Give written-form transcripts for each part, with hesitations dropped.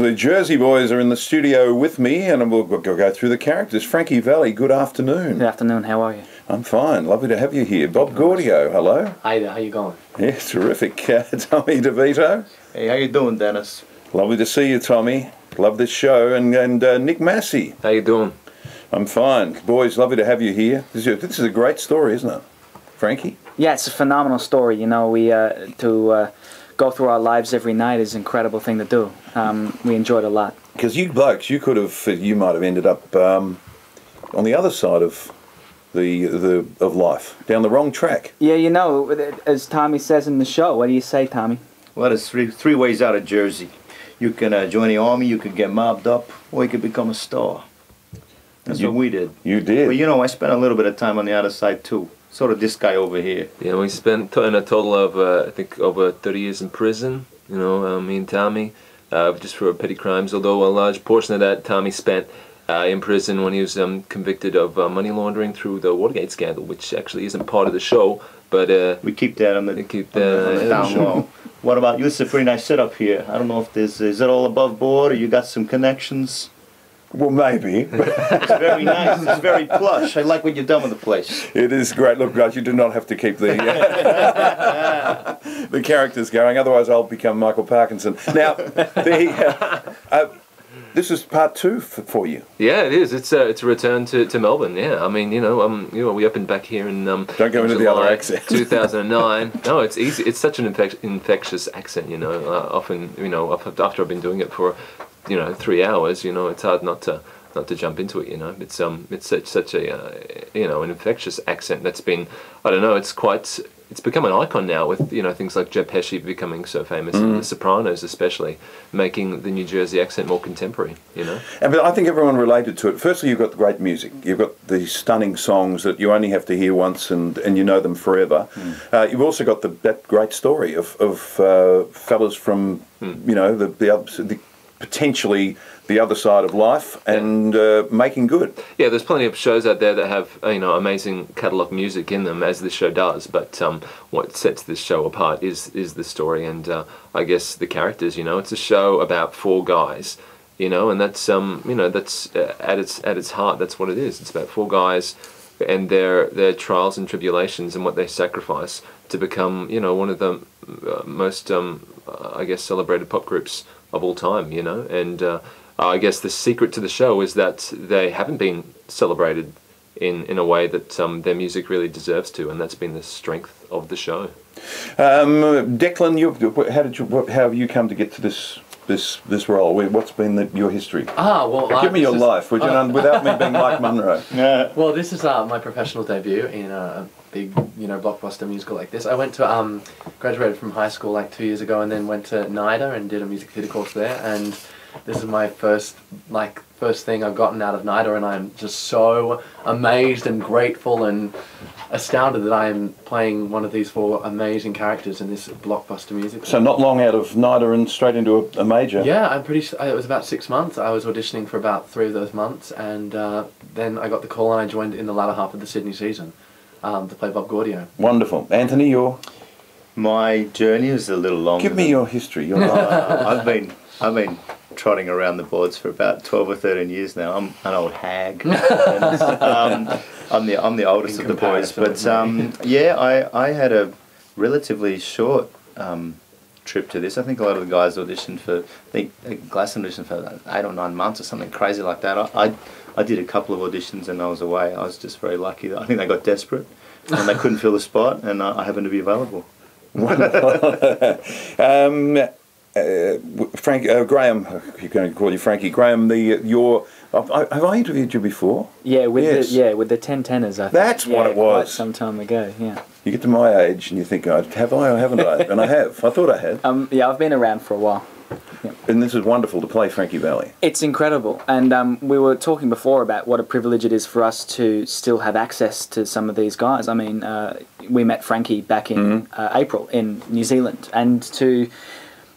the Jersey boys are in the studio with me, and we'll go through the characters. Frankie Valli, good afternoon. Good afternoon, how are you? I'm fine, lovely to have you here. Bob Gaudio, hello. Hi there, how you going? Yeah, terrific. Tommy DeVito. Hey, how you doing, Dennis? Lovely to see you, Tommy. Love this show. And Nick Massi. How you doing? I'm fine. Boys, lovely to have you here. This is a great story, isn't it? Frankie? Yeah, it's a phenomenal story. You know, to go through our lives every night is an incredible thing to do. We enjoyed it a lot. Because you blokes, you might have ended up on the other side of of life, down the wrong track. Yeah, you know, as Tommy says in the show. What do you say, Tommy? Well, there's three ways out of Jersey. You can join the army, you can get mobbed up, or you can become a star. That's what we did. You did. But you know, I spent a little bit of time on the other side too. Sort of this guy over here. Yeah, we spent in a total of I think over 30 years in prison. You know, me and Tommy, just for petty crimes. Although a large portion of that Tommy spent in prison when he was convicted of money laundering through the Watergate scandal, which actually isn't part of the show. But we keep that on the down low. What about you? It's a pretty nice setup here. I don't know if is it all above board, or you got some connections? Well, maybe. It's very nice. It's very plush. I like what you've done with the place. It is great. Look, guys, you do not have to keep the the characters going. Otherwise, I'll become Michael Parkinson. Now, this is part two for you. yeah, it is. It's a return to Melbourne. Yeah, I mean, you know, we opened back here in Don't go into the July other accent. 2009. No, it's easy. It's such an infectious accent. You know, often, you know, after I've been doing it for 3 hours, you know, it's hard not to jump into it. You know, it's such a an infectious accent that's been, I don't know, it's become an icon now with things like Joe Pesci becoming so famous and The Sopranos especially making the New Jersey accent more contemporary. You know, But I think everyone related to it. Firstly, you've got the great music. You've got these stunning songs that you only have to hear once and you know them forever. You've also got that great story of fellas from the potentially the other side of life and making good. Yeah, there's plenty of shows out there that have amazing catalogue music in them, as this show does. But what sets this show apart is the story and I guess the characters. You know, it's a show about four guys. You know, and that's that's at its heart. That's what it is. It's about four guys and their trials and tribulations and what they sacrifice to become one of the most I guess celebrated pop groups of all time. You know, and I guess the secret to the show is that they haven't been celebrated in a way that their music really deserves to, and that's been the strength of the show. Declan, how have you come to get to this role? What's been your history? Give me your life, would you? Without me being Mike Munro. Well, this is my professional debut in a big, blockbuster musical like this. I went to graduated from high school like 2 years ago, and then went to NIDA and did a music theatre course there. And this is my first thing I've gotten out of NIDA, and I'm just so amazed and grateful and astounded that I am playing one of these four amazing characters in this blockbuster musical. So not long out of NIDA and straight into a major. Yeah, it was about 6 months. I was auditioning for about 3 of those months, and then I got the call and I joined in the latter half of the Sydney season to play Bob Gaudio. Wonderful. Anthony, My journey is a little longer. Give me your history. Your life. I've been trotting around the boards for about 12 or 13 years now. I'm an old hag. And, I'm the oldest of the boys, but I had a relatively short trip to this. I think a lot of the guys auditioned for, Glaston auditioned for 8 or 9 months or something crazy like that. I did a couple of auditions and I was away. I was just very lucky. I think they got desperate and they couldn't fill the spot, and I happened to be available. Graham, you're going to call you Frankie Graham. Have I interviewed you before? Yeah, with the 10 tenors. I think. That's what it was. Quite some time ago. Yeah. You get to my age and you think, have I or haven't I? And I have. I thought I had. Yeah, I've been around for a while. Yeah. And this is wonderful to play Frankie Valli. It's incredible, and we were talking before about what a privilege it is for us to still have access to some of these guys. I mean, we met Frankie back in April in New Zealand, and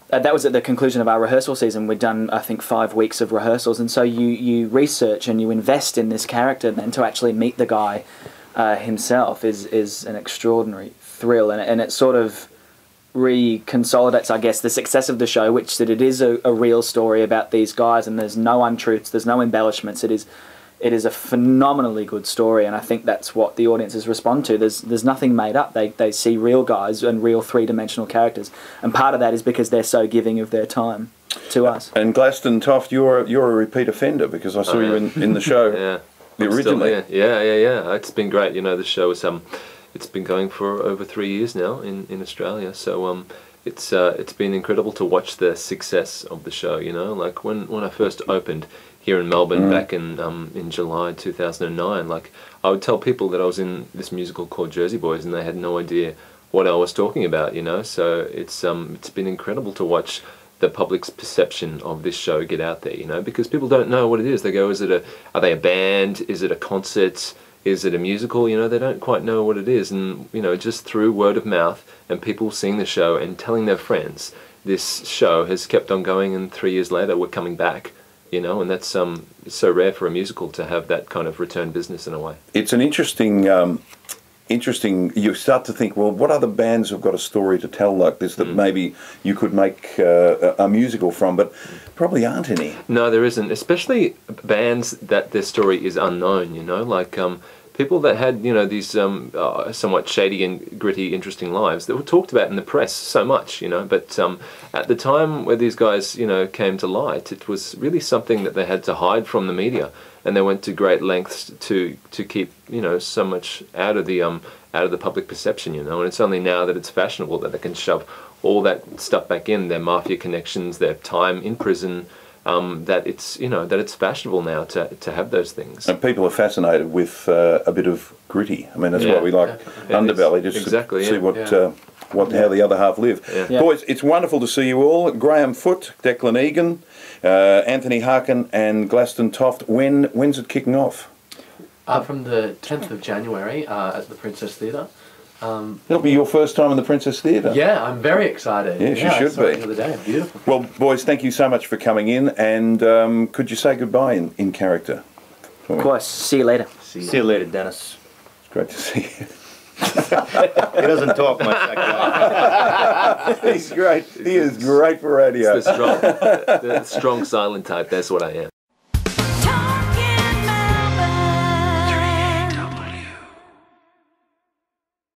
that was at the conclusion of our rehearsal season. We'd done, I think, 5 weeks of rehearsals, and so you research and you invest in this character, and then to actually meet the guy himself is an extraordinary thrill, and it sort of reconsolidates, I guess, the success of the show, which that it is a real story about these guys, and there's no untruths, there's no embellishments. It is a phenomenally good story, and I think that's what the audiences respond to. There's nothing made up. They see real guys and real three-dimensional characters, and part of that is because they're so giving of their time to us. And Glaston Toft, you're a repeat offender, because I saw you in the show. Yeah, originally. Yeah. It's been great. You know, the show is it's been going for over 3 years now in Australia. So it's been incredible to watch the success of the show. You know, like when I first opened here in Melbourne back in July 2009, like I would tell people that I was in this musical called Jersey Boys, and they had no idea what I was talking about. You know, so it's been incredible to watch the public's perception of this show get out there, you know, because people don't know what it is. They go, are they a band? Is it a concert? Is it a musical? You know, they don't quite know what it is. And, you know, just through word of mouth and people seeing the show and telling their friends, this show has kept on going, and 3 years later we're coming back, you know, and that's it's so rare for a musical to have that kind of return business in a way. It's an interesting, you start to think, well, what other bands have got a story to tell like this that maybe you could make a musical from, but probably aren't any. No, there isn't, especially bands that their story is unknown, you know, like people that had, you know, these somewhat shady and gritty, interesting lives that were talked about in the press so much, you know, but at the time where these guys, you know, came to light, it was really something that they had to hide from the media, and they went to great lengths to keep, you know, so much out of the public perception, you know, and it's only now that it's fashionable that they can shove all that stuff back in, their mafia connections, their time in prison, that it's, you know, that it's fashionable now to have those things. And people are fascinated with a bit of gritty. I mean, that's why we like Underbelly, just to see how the other half live. Boys, it's wonderful to see you all. Graham Foote, Declan Egan, Anthony Harkin and Glaston Toft. When's it kicking off? From the 10th of January at the Princess Theatre. It'll be your first time in the Princess Theatre. Yeah, I'm very excited. Yes, you should be. The other day. Beautiful. Well, boys, thank you so much for coming in, and could you say goodbye in character? Of course. See you later. See you later, Dennis. It's great to see you. He doesn't talk much, that guy. He's great. He is great for radio. It's the strong silent type. That's what I am.